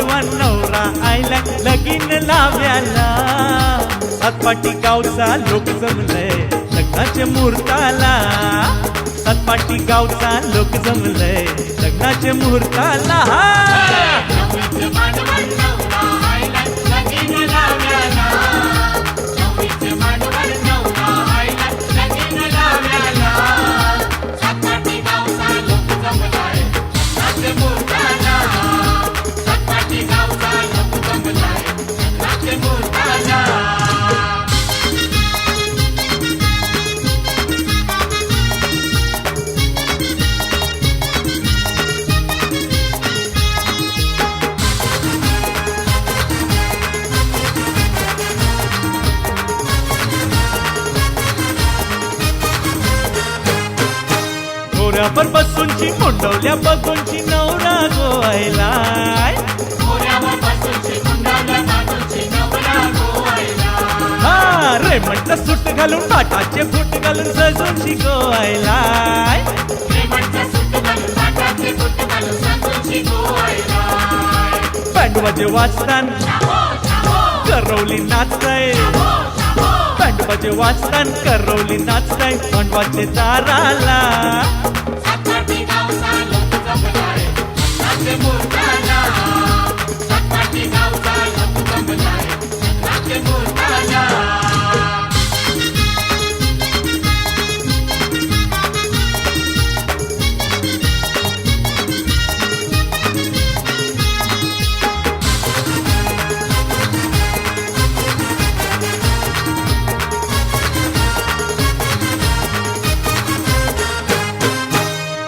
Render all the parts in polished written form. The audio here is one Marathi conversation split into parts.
मांडवा नवरा आयला लगीन लाव्याला सातपाटी गावचा लोक जमलंय लग्नाच्या मुहूर्ताला सातपाटी गावचा लोक जमलंय लग्नाच्या मुहूर्ताला घोड्यावर बसूनची मुंडवल्या बघूनची नवरा गोवायला हा रे म्हटलं सूट घालून टाटाचे फूट घालून सजूनची गोवायला बँड वाजे वाचतान करवली नाचताय बँड वाजे वाचतान करवली नाचताय मांडवाचे दाराला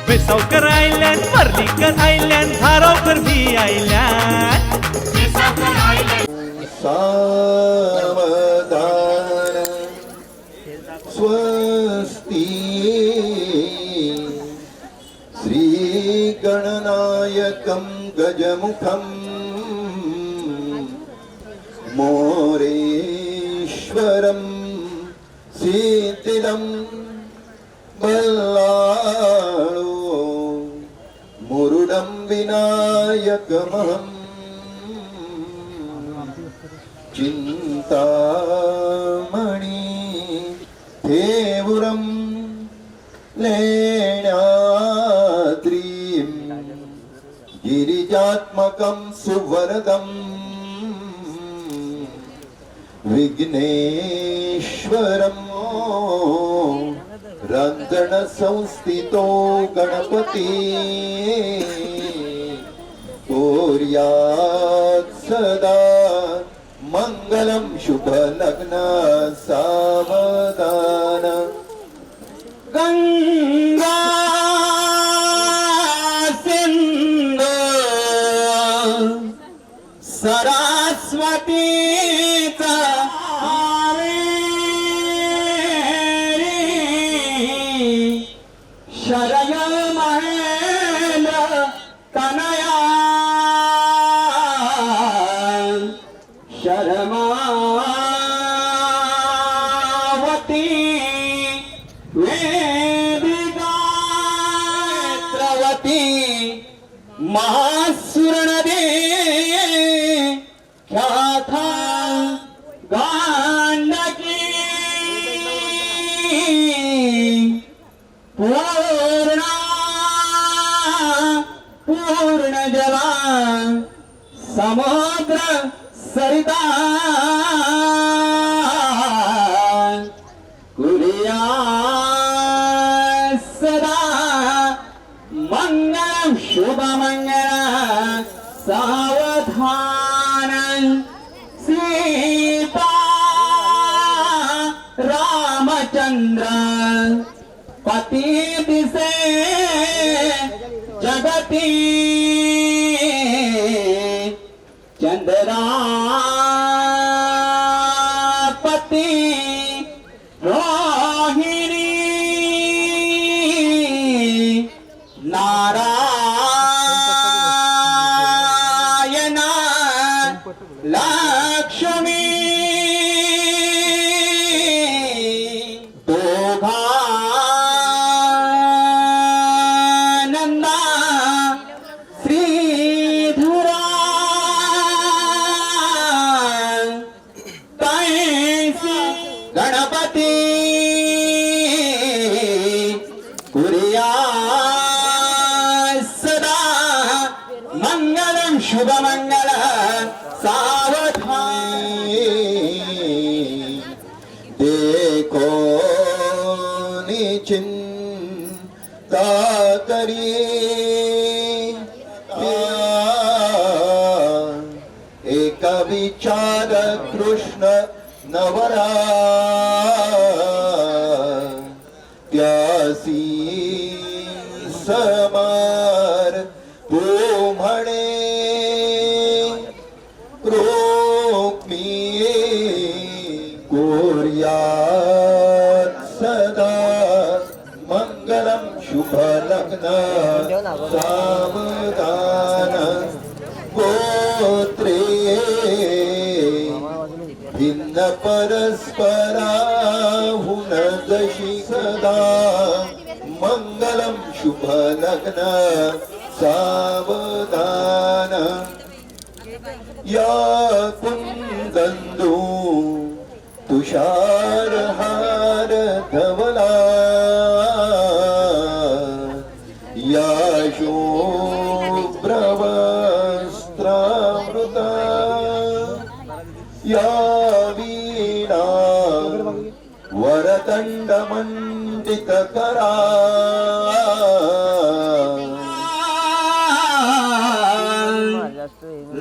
बेसावकर आयलँड पर्लीकर आयलँड धारावकर भी आयलँड सावधान स्वस्ति श्री गणनायकं गजमुखं मोरेश्वरं सिद्धिदं बल्लाळो मुरुडं विनायकमहं चिंतामणि देवुरं लेण्याद्रिं गिरिजात्मकं सुवरदं विघ्नेश्वरं रंजन संस्थितो गणपती कोर्यात् सदा मंगलम शुभ लग्न सावधान गंगा सिंधू सरस्वतीचा शरय महेंद्र तनया शर्मावती वेदिका नेत्रवती महासुर नदी ख्याथा गांडकी पूर्ण जला समुद्र सरिता कुरिया सदा मंगलम शुभ मंगल सावधान सीता रामचंद्र पति दिसे जगती चंद्रापति रोहिणी नारायण लक्ष्मी दोघानंदा श्रीधरा शुभमंगल सावधान देखो निचिंता करी एक विचार कृष्ण नवरा त्यासी समार तो म्हणे कृपी कोर्यात सदा मंगलम शुभ लग्न सावधान गोत्रे भिन्न परस्पराहुन जशी सदा मंगलम शुभ लग्न सावधान या कुंदंदू तुषार हार धवला या शुभ्रवस्त्रामृता या वीणा वरदंड मंडित करा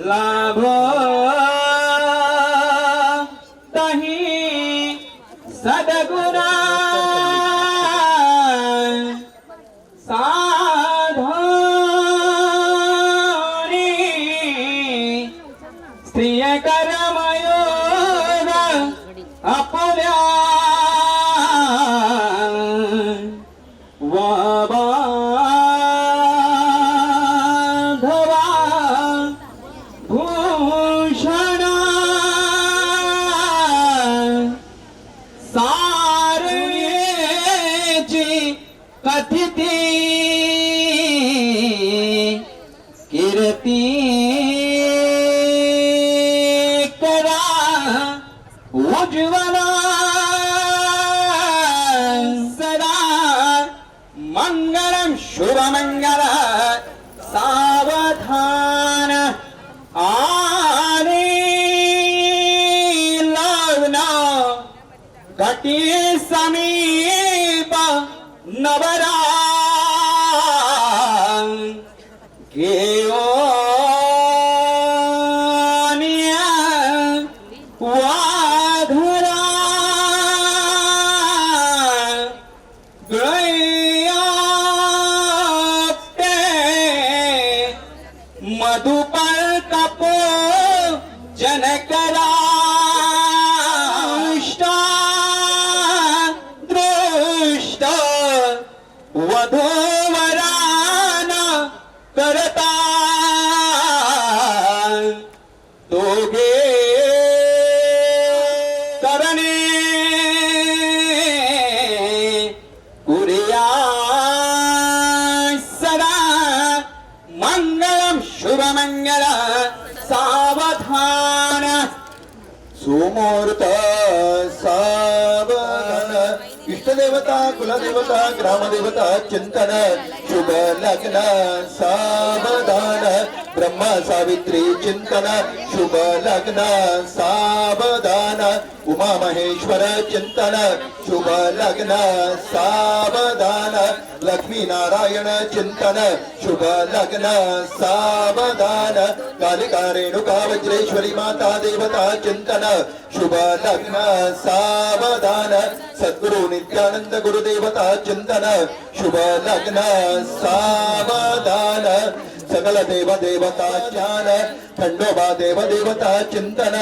लाभ तही सदगुणा साधनी स्त्रिय कर्मयोग आपल्या भूषण सारण्याची कथिती कीर्ती करा उज्ज्वला सदा मंगलम शुभमंगल सावधान आणि लग्न घटी समीप नवरा घेऊनिया वाघरा गयाप्ते मधुपर कपो जनकरा दृष्ट वधूवरान करता दोघे करणे कुर्या सदा मंगलम शुभमंगल सावधान सुमुहूर्त सावधान इष्टदेवता कुलदेवता ग्रामदेवता चिंतन शुभ लग्न सावधान ब्रह्मा सावित्री चिंतन शुभ लग्न सावधान उमा महेश्वर चिंतन शुभ लग्न सावधान लक्ष्मी नारायण चिंतन शुभ लग्न सावधान कालिका रेणुका वज्रेश्वरी माता देवता चिंतन शुभ लग्न सावधान सद्गुरु नित्यानंद गुरुदेवता चिंतन शुभ लग्न सावधान सकल देव देवता ज्ञान खंडोबा देव देवता चिंतन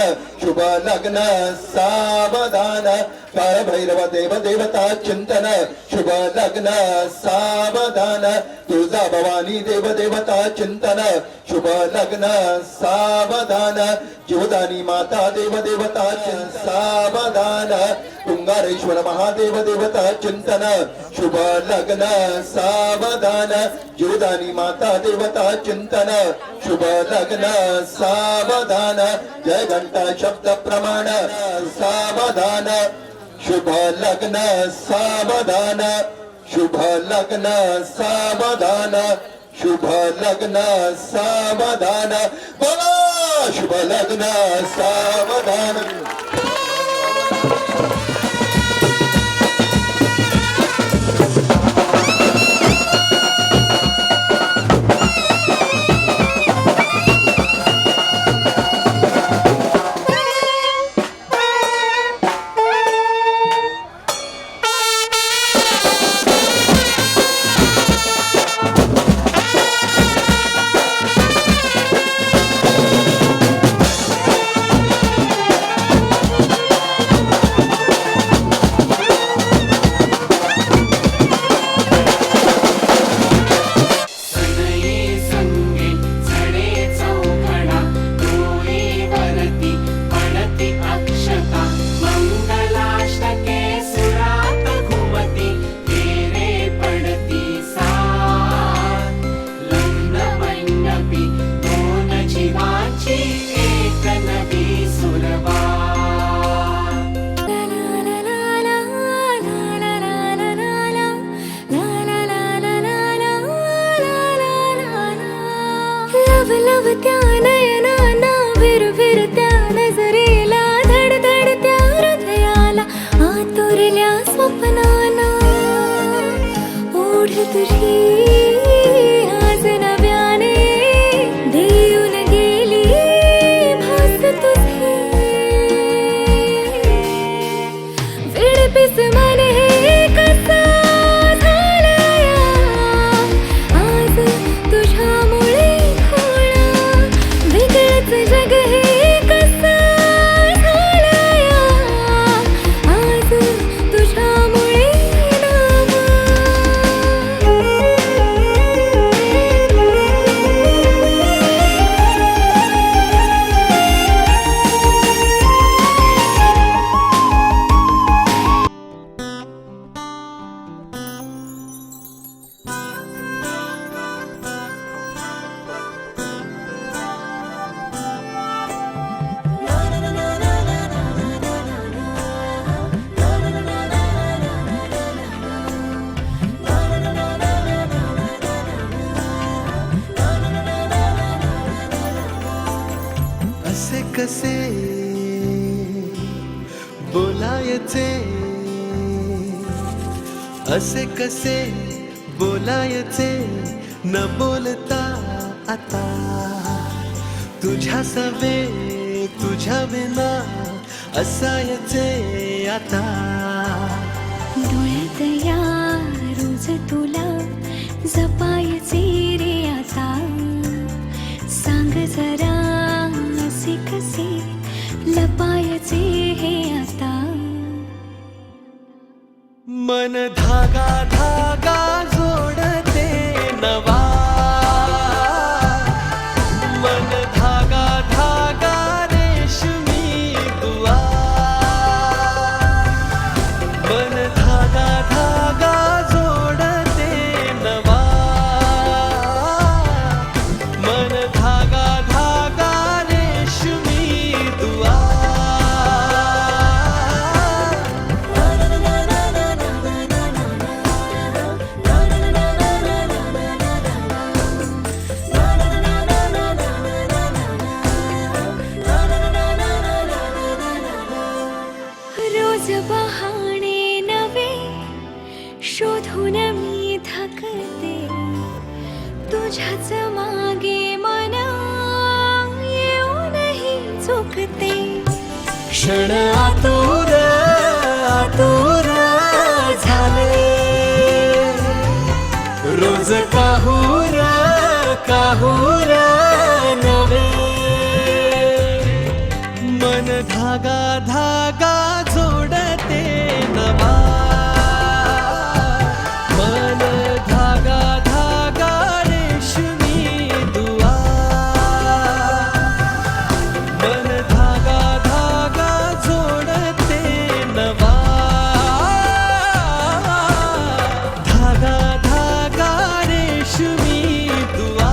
शुभ लग्न सावधान कार भैरव देव देवता चिंतन शुभ लग्न सावधान तुळजा भवानी देव देवता चिंतन शुभ लग्न सावधान जीवदानी माता देव देवता सावधान तुंगारेश्वर महादेव देवता चिंतन शुभ लग्न सावधान जीवदानी माता देवता चिंतन शुभ लग्न सावधान जय घंटा शब्द प्रमाण सावधान शुभ लग्न सावधान शुभ लग्न सावधान शुभ लग्न सावधान बोला शुभ लग्न सावधान त्या नयनाना विरविर त्या नजरेला धडधड त्या हृदयाला आतुरल्या स्वप्नाना ओढ तुझी आज नव्याने देऊन गेली भास तुझी विडपिस मने कसा झालाया आज तुझ्यामुळे जग हे कसं झालंया आज तुझ्यामुळे असे कसे बोलायचे असे कसे बोलायचे न बोलता आता तुझ्या सवे तुझ्या विना असायचे आता डोळ्यात या रोज तुला जपायचे रे आता सांग जरा असे कसे लपायचे हे आता मन धागा धागा जोडते नवा मन धागा धागा रेशमी दुआ मन धागा धागा जोडते नवा मन धागा धागा रेशमी दुआ रोज बहाणे नवे शोधून मी थकते तुझ्याच मागे मन येऊनही चुकते क्षण आतुर आतुर झाले रोज काहूर काहूर नवे मन धागा धागा जोडते नवा मन धागा धागा रेशमी दुआ मन धागा धागा जोडते नवा धागा धागा रेशमी दुआ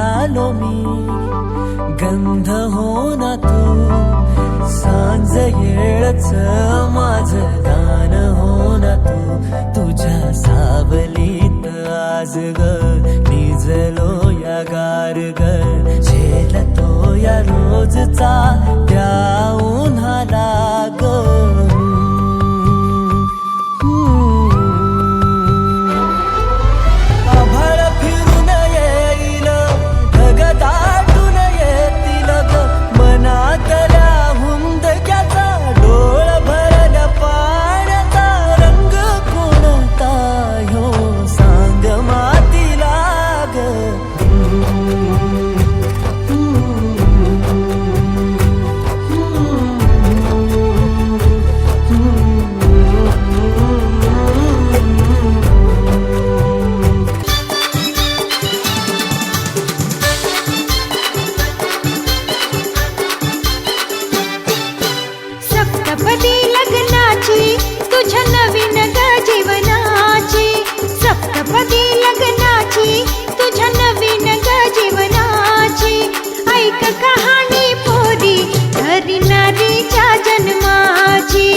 झालो मी गंध हो ना तू सांज येळच माझं गान हो ना तू तुझ्या सावलीत आज ग निजलो या गार ग झेलतो या रोजचा त्या उन्हाला ग आभाळ फिरून येईल ढग दाटून येतील ग मनातल्या हुंदक्याचा डोळ भरल्या पाण्याचा रंग कोणता ह्यो सांग मातीला ग सप्तपदी लग्नाची तुझ्या नवीन ग जीवनाची सप्तपदी लग्नाची तुझ्या नवीन ग जीवनाची ऐक कहाणी पोरी हरी नारीच्या जन्माची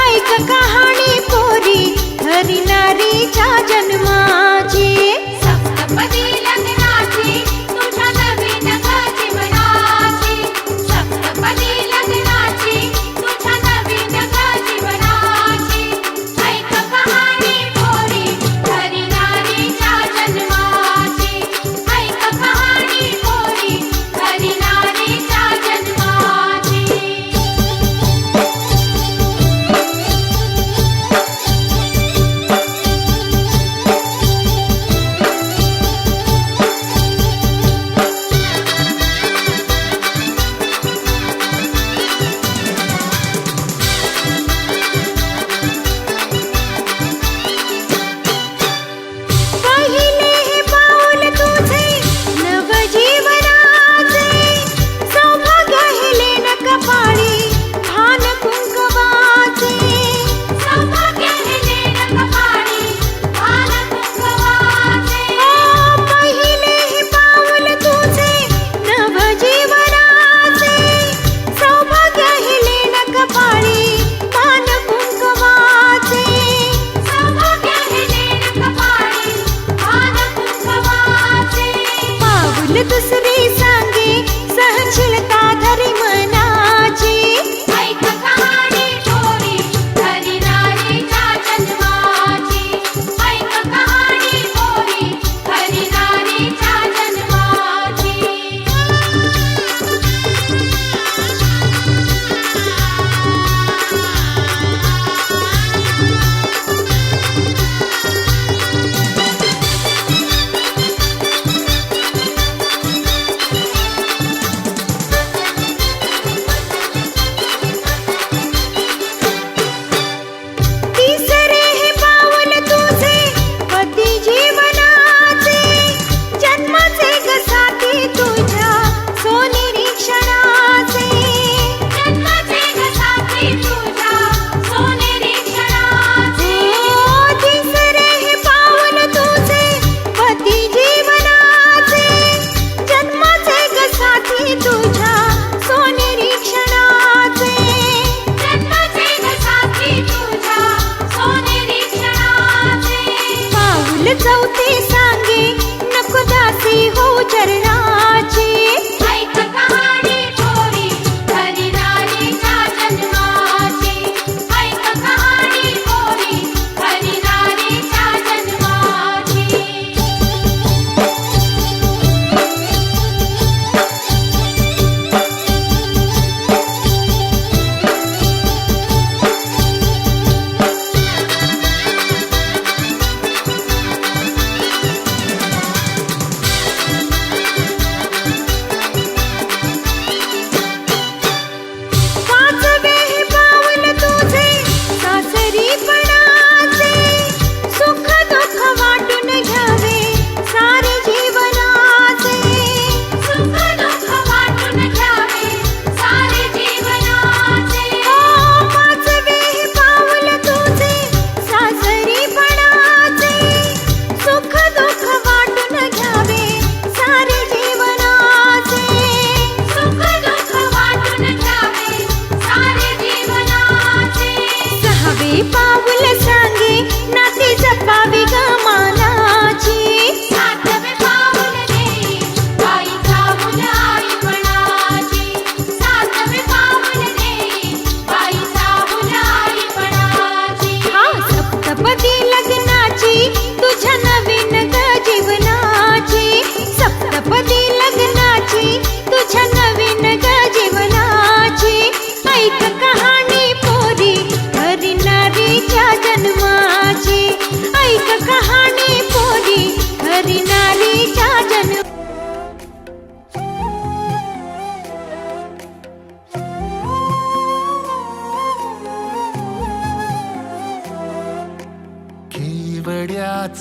ऐक कहाणी पोरी हरी नारीच्या जन्माची सप्तपदी लग्नाची तुझ्या नवीन ग जीवनाची सप्तपदी लग्नाची तुझ्या नवीन ग जीवनाची ऐक कहाणी पोरी हरी नारीच्या जन्माची ऐक कहाणी पोरी हरी नारीच्या जन्माची पहिले हे पाऊल तुझे नवजीवनाचे सौभाग्य हेले न कपाळी भान कुंकवाचे सौभाग्य हेले न कपाळी भान कुंकवाचे पहिले हे पाऊल तुझे नवजीवनाचे सौभाग्य हेले न कपाळी भान कुंकवाचे सौभाग्य हेले न कपाळी भान कुंकवाचे पाऊल दुसरी सांगे सहनशीलता धरी मनाची ऐक कहाणी पोरी हरी नारीच्या जन्माची ऐक कहाणी पोरी हरी नारीच्या जन्माची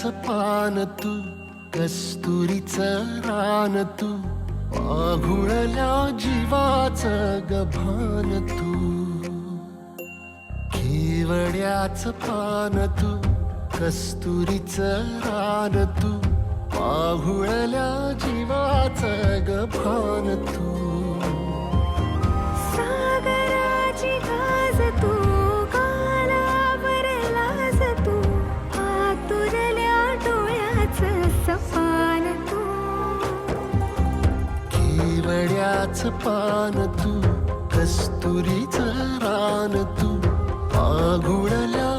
पान तू कस्तुरीच रान तू पाघुळल्या जीवाचं गभान तू केवड्याच पान तू कस्तुरीच रान तू पाघुळल्या जीवाचं गभान तू सागराची गाज तू कालावर लाज तू आतुरल्या डोळ्याचं सपान तू केवड्याच पान तू कस्तुरीच रान तू पाघुळल्या